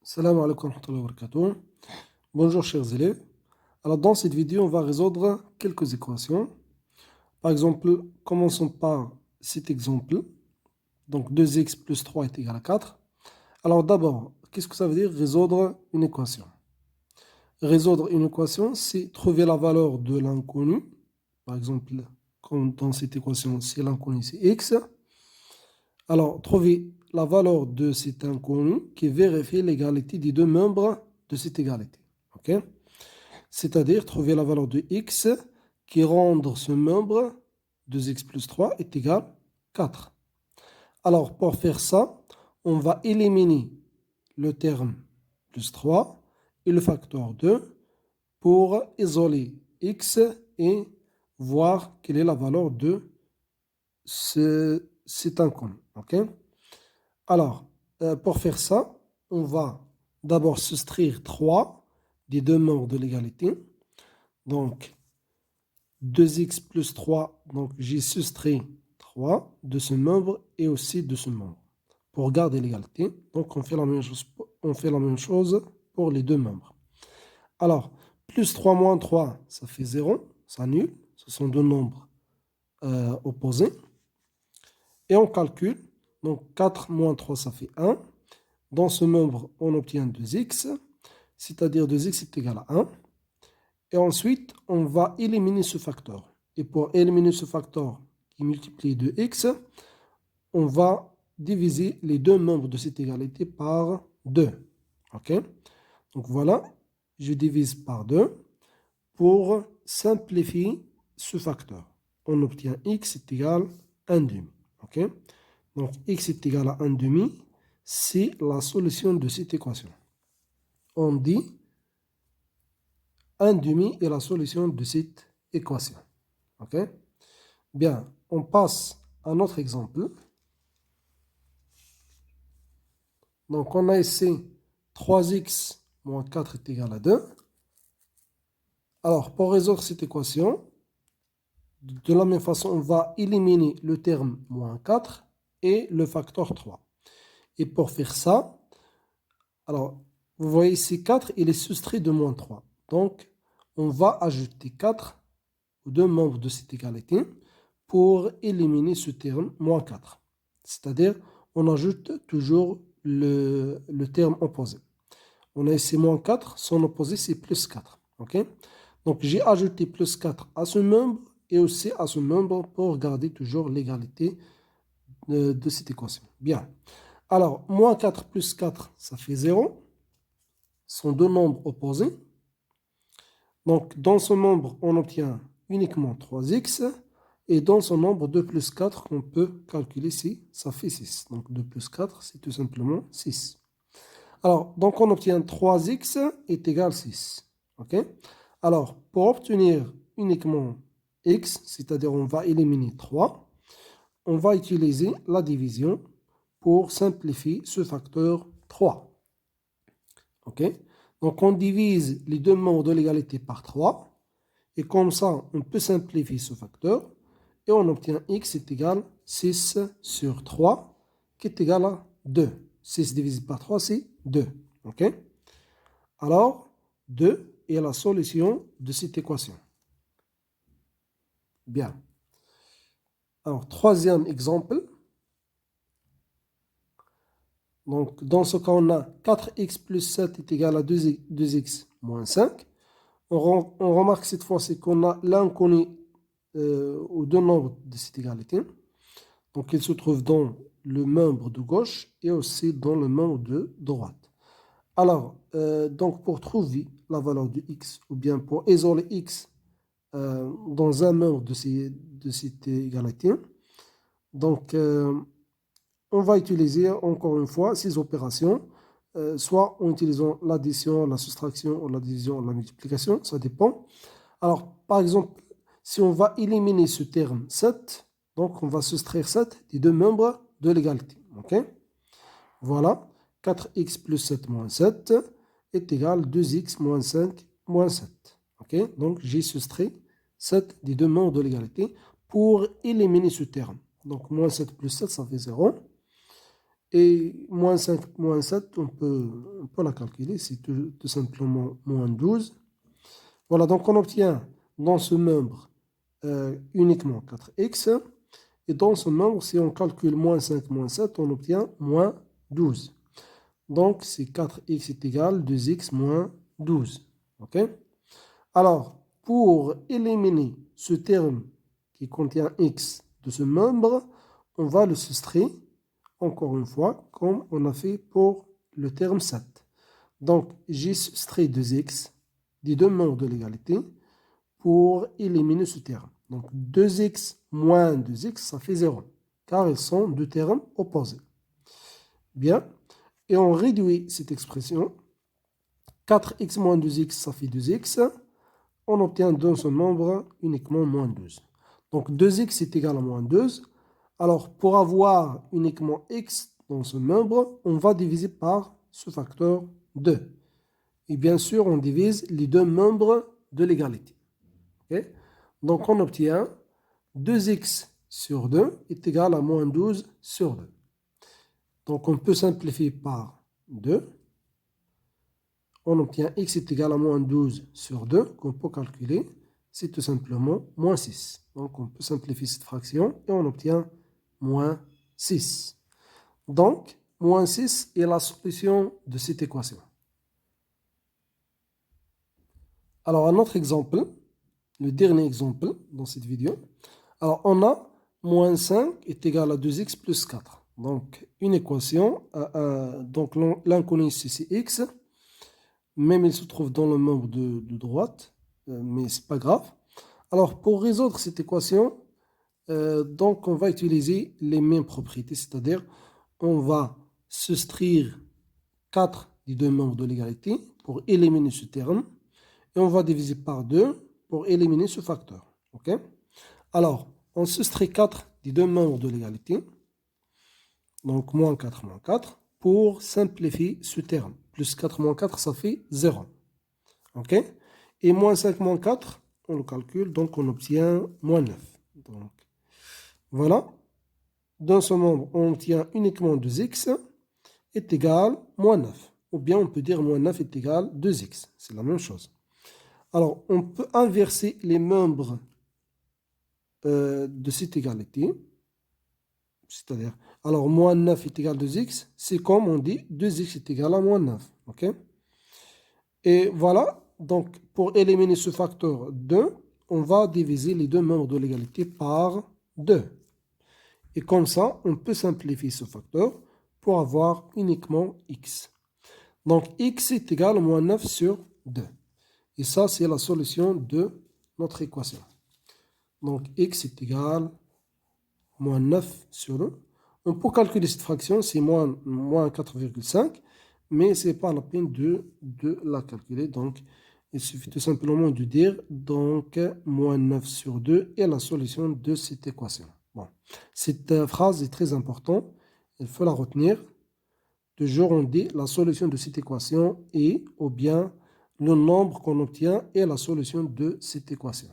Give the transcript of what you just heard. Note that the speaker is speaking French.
Salam alaikum wa rahmatullahi wa barakatuh. Bonjour chers élèves. Alors dans cette vidéo, on va résoudre quelques équations. Par exemple, commençons par cet exemple. Donc 2x plus 3 est égal à 4. Alors d'abord, qu'est-ce que ça veut dire résoudre une équation? Résoudre une équation, c'est trouver la valeur de l'inconnu. Par exemple, comme dans cette équation, si l'inconnu c'est x. Alors, trouver la valeur de cet inconnu qui vérifie l'égalité des deux membres de cette égalité. Ok? C'est-à-dire trouver la valeur de x qui rendre ce membre 2x plus 3 est égal à 4. Alors, pour faire ça, on va éliminer le terme plus 3 et le facteur 2 pour isoler x et voir quelle est la valeur de cet inconnu. Ok? Alors, pour faire ça, on va d'abord soustraire 3 des deux membres de l'égalité. Donc, 2x plus 3, donc j'ai soustrait 3 de ce membre et aussi de ce membre pour garder l'égalité. Donc, on fait la même chose pour les deux membres. Alors, plus 3 moins 3, ça fait 0, ça annule. Ce sont deux nombres opposés. Et on calcule. Donc, 4 moins 3, ça fait 1. Dans ce membre, on obtient 2x, c'est-à-dire 2x est égal à 1. Et ensuite, on va éliminer ce facteur. Et pour éliminer ce facteur qui multiplie 2x, on va diviser les deux membres de cette égalité par 2. OK? Donc voilà, je divise par 2 pour simplifier ce facteur. On obtient x est égal à 1 demi. OK? Donc x est égal à 1 demi, c'est la solution de cette équation. On dit 1 demi est la solution de cette équation. OK? Bien, on passe à notre exemple. Donc, on a ici 3x moins 4 est égal à 2. Alors, pour résoudre cette équation, de la même façon, on va éliminer le terme moins 4 et le facteur 3. Et pour faire ça, alors, vous voyez ici 4, il est soustrait de moins 3. Donc, on va ajouter 4 aux deux membres de cette égalité pour éliminer ce terme moins 4. C'est-à-dire, on ajoute toujours le terme opposé. On a ici moins 4, son opposé c'est plus 4. Okay? Donc, j'ai ajouté plus 4 à ce membre et aussi à ce membre pour garder toujours l'égalité de cette équation. Bien. Alors, moins 4 plus 4, ça fait 0. Ce sont deux nombres opposés. Donc, dans ce nombre, on obtient uniquement 3x. Et dans ce nombre, 2 plus 4, qu'on peut calculer ici, ça fait 6. Donc, 2 plus 4, c'est tout simplement 6. Alors, donc on obtient 3x est égal à 6. OK? Alors, pour obtenir uniquement x, c'est-à-dire on va éliminer 3, on va utiliser la division pour simplifier ce facteur 3. OK? Donc, on divise les deux membres de l'égalité par 3. Et comme ça, on peut simplifier ce facteur. Et on obtient x est égal à 6 sur 3, qui est égal à 2. 6 divisé par 3, c'est 2. OK? Alors, 2 est la solution de cette équation. Bien. Alors, troisième exemple. Donc, dans ce cas, on a 4x plus 7 est égal à 2x moins 5. On remarque cette fois-ci qu'on a l'inconnu aux deux nombres de cette égalité. Donc, il se trouve dans le membre de gauche et aussi dans le membre de droite. Alors, donc pour trouver la valeur de x, ou bien pour isoler x dans un membre de cette égalité, donc on va utiliser encore une fois ces opérations, soit en utilisant l'addition, la soustraction, ou la division, ou la multiplication, ça dépend. Alors, par exemple, si on va éliminer ce terme 7, donc on va soustraire 7 des deux membres de l'égalité. OK? Voilà, 4x plus 7 moins 7 est égal à 2x moins 5 moins 7. OK? Donc, j'ai soustrait 7 des deux membres de l'égalité pour éliminer ce terme. Donc, moins 7 plus 7, ça fait 0. Et moins 5, moins 7, on peut la calculer, c'est tout simplement moins 12. Voilà, donc on obtient dans ce membre uniquement 4x. Et dans ce membre, si on calcule moins 5, moins 7, on obtient moins 12. Donc, c'est 4x est égal à 2x moins 12. OK? Alors, pour éliminer ce terme qui contient x de ce membre, on va le soustraire, encore une fois, comme on a fait pour le terme 7. Donc, j'ai soustrait 2x des deux membres de l'égalité pour éliminer ce terme. Donc, 2x moins 2x, ça fait 0, car ils sont deux termes opposés. Bien. Et on réduit cette expression. 4x moins 2x, ça fait 2x. On obtient dans ce nombre uniquement moins 12. Donc 2x est égal à moins 12. Alors pour avoir uniquement x dans ce nombre, on va diviser par ce facteur 2. Et bien sûr, on divise les deux membres de l'égalité. Okay? Donc on obtient 2x sur 2 est égal à moins 12 sur 2. Donc on peut simplifier par 2. On obtient x est égal à moins 12 sur 2, qu'on peut calculer, c'est tout simplement moins 6. Donc on peut simplifier cette fraction et on obtient moins 6. Donc, moins 6 est la solution de cette équation. Alors un autre exemple, le dernier exemple dans cette vidéo. Alors on a moins 5 est égal à 2x plus 4. Donc une équation, donc l'inconnu c'est x. Même il se trouve dans le membre de droite, mais ce n'est pas grave. Alors, pour résoudre cette équation, donc on va utiliser les mêmes propriétés, c'est-à-dire on va soustraire 4 des deux membres de l'égalité pour éliminer ce terme, et on va diviser par 2 pour éliminer ce facteur. OK? Alors, on soustrait 4 des deux membres de l'égalité, donc moins 4 moins 4, pour simplifier ce terme. Plus 4 moins 4, ça fait 0. OK? Et moins 5 moins 4, on le calcule, donc on obtient moins 9. Donc, voilà. Dans ce nombre, on obtient uniquement 2x est égal à moins 9. Ou bien on peut dire moins 9 est égal à 2x. C'est la même chose. Alors, on peut inverser les membres de cette égalité. C'est-à-dire, alors moins 9 est égal à 2x, c'est comme on dit 2x est égal à moins 9. OK? Et voilà, donc pour éliminer ce facteur 2, on va diviser les deux membres de l'égalité par 2. Et comme ça, on peut simplifier ce facteur pour avoir uniquement x. Donc x est égal à moins 9 sur 2. Et ça, c'est la solution de notre équation. Donc x est égal à moins 9 sur 2. On peut calculer cette fraction, c'est moins 4,5, mais ce n'est pas la peine de la calculer. Donc, il suffit tout simplement de dire donc moins 9 sur 2 est la solution de cette équation. Bon. Cette phrase est très importante, il faut la retenir. Toujours on dit la solution de cette équation est, ou bien le nombre qu'on obtient est la solution de cette équation.